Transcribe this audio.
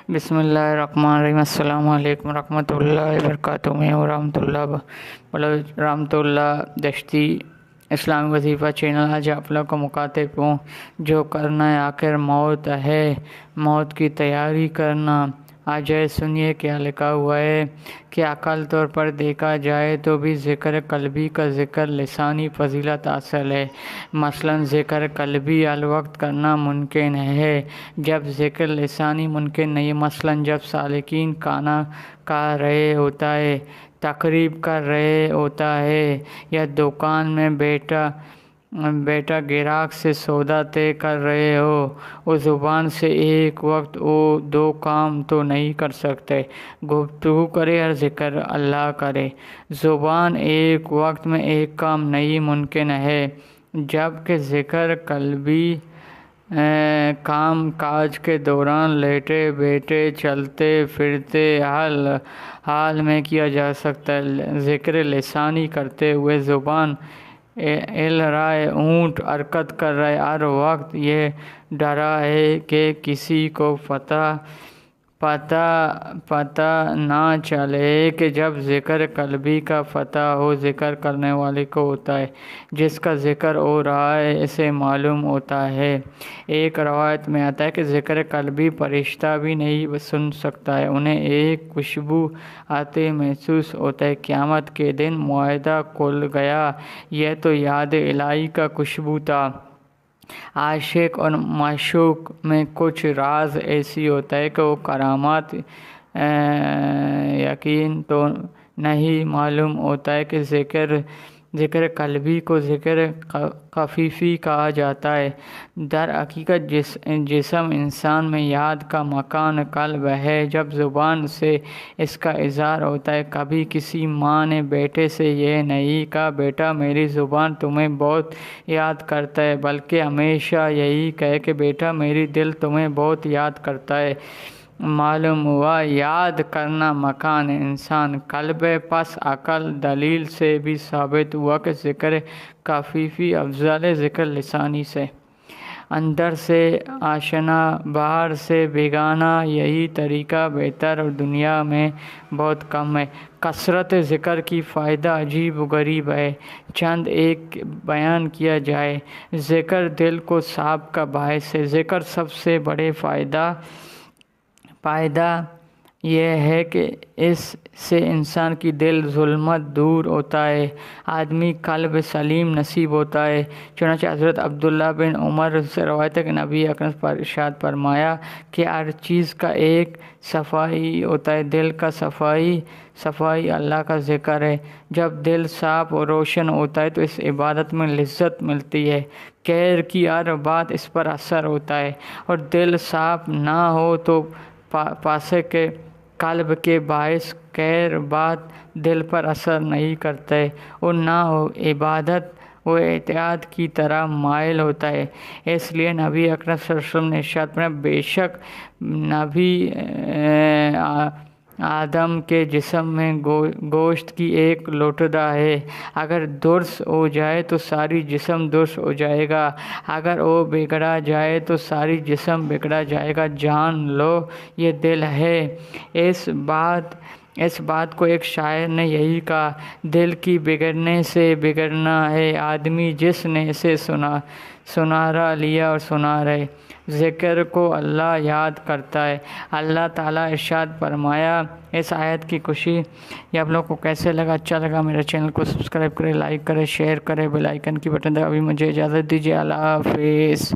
بسم اللہ الرحمن الرحیم۔ السلام علیکم ورحمۃ اللہ وبرکاتہ رحمۃ اللہ دشتی اسلامی وظیفہ چینل آج آپ لوگ کو مخاطب ہوں۔ جو کرنا ہے آخر موت ہے، موت کی تیاری کرنا۔ آج سنیے کیا لکھا ہوا ہے کہ عقل طور پر دیکھا جائے تو بھی ذکر قلبی کا ذکر لسانی فضیلت حاصل ہے۔ مثلا ذکر قلبی الوقت کرنا ممکن ہے جب ذکر لسانی ممکن نہیں۔ مثلا جب سالکین کھانا کھا رہے ہوتا ہے، تقریب کر رہے ہوتا ہے یا دکان میں بیٹا گراہک سے سودا طے کر رہے ہو، اس زبان سے ایک وقت وہ دو کام تو نہیں کر سکتے۔ گفتگو کرے اور ذکر اللہ کرے۔ زبان ایک وقت میں ایک کام نہیں ممکن ہے، جبکہ ذکر قلبی کام کاج کے دوران لیٹے بیٹھے چلتے پھرتے حال میں کیا جا سکتا ہے۔ ذکر لسانی کرتے ہوئے زبان ہل رہا ہے، اونٹ حرکت کر رہا ہے، ہر وقت یہ ڈرا ہے کہ کسی کو پتہ نہ چلے کہ جب ذکر قلبی کا پتہ ہو ذکر کرنے والے کو ہوتا ہے۔ جس کا ذکر ہو رہا ہے اسے معلوم ہوتا ہے۔ ایک روایت میں آتا ہے کہ ذکر قلبی فرشتہ بھی نہیں سن سکتا ہے، انہیں ایک خوشبو آتے محسوس ہوتا ہے۔ قیامت کے دن معاہدہ کھل گیا، یہ تو یاد الہی کا خوشبو تھا۔ عاشق اور معشوق میں کچھ راز ایسی ہوتا ہے کہ وہ کرامات یقین تو نہیں معلوم ہوتا ہے کہ ذکر قلبی کو ذکر خفیفی کہا جاتا ہے۔ در حقیقت جسم انسان میں یاد کا مکان قلب ہے۔ جب زبان سے اس کا اظہار ہوتا ہے، کبھی کسی ماں نے بیٹے سے یہ نہیں کہا بیٹا میری زبان تمہیں بہت یاد کرتا ہے، بلکہ ہمیشہ یہی کہے کہ بیٹا میری دل تمہیں بہت یاد کرتا ہے۔ معلوم ہوا یاد کرنا مکان انسان قلب ہے۔ پس عقل دلیل سے بھی ثابت ہوا کہ ذکر خفیفی افضل ہے ذکر لسانی سے۔ اندر سے آشنا باہر سے بیگانہ، یہی طریقہ بہتر اور دنیا میں بہت کم ہے۔ کثرت ذکر کی فائدہ عجیب و غریب ہے، چند ایک بیان کیا جائے۔ ذکر دل کو صاف کا باعث ہے۔ ذکر سب سے بڑے فائدہ یہ ہے کہ اس سے انسان کی دل ظلمت دور ہوتا ہے، آدمی قلب سلیم نصیب ہوتا ہے۔ چنانچہ حضرت عبداللہ بن عمر سے روایت ہے کہ نبی اکرم پر ارشاد فرمایا کہ ہر چیز کا ایک صفائی ہوتا ہے، دل کا صفائی اللہ کا ذکر ہے۔ جب دل صاف اور روشن ہوتا ہے تو اس عبادت میں لذت ملتی ہے، غیر کی ہر بات اس پر اثر ہوتا ہے، اور دل صاف نہ ہو تو فاسق کے قلب کے باعث غیر بات دل پر اثر نہیں کرتا ہے، اور نہ ہو عبادت و اطاعت کی طرح مائل ہوتا ہے۔ اس لیے نبی اکرم صلی اللہ علیہ وسلم نے ارشاد فرمایا بے شک نبی آدم کے جسم میں گوشت کی ایک لوٹدا ہے، اگر درست ہو جائے تو ساری جسم درست ہو جائے گا، اگر وہ بگڑا جائے تو ساری جسم بگڑا جائے گا، جان لو یہ دل ہے۔ اس بات کو ایک شاعر نے یہی کہا، دل کی بگڑنے سے بگڑنا ہے آدمی جس نے اسے سنارا لیا اور سنا رہے۔ ذکر کو اللہ یاد کرتا ہے۔ اللہ تعالیٰ ارشاد فرمایا اس آیت کی خوشی۔ یہ آپ لوگوں کو کیسے لگا؟ اچھا لگا میرے چینل کو سبسکرائب کرے، لائک کرے، شیئر کرے، بیل آئیکن کی بٹن دبا۔ ابھی مجھے اجازت دیجیے، اللہ حافظ۔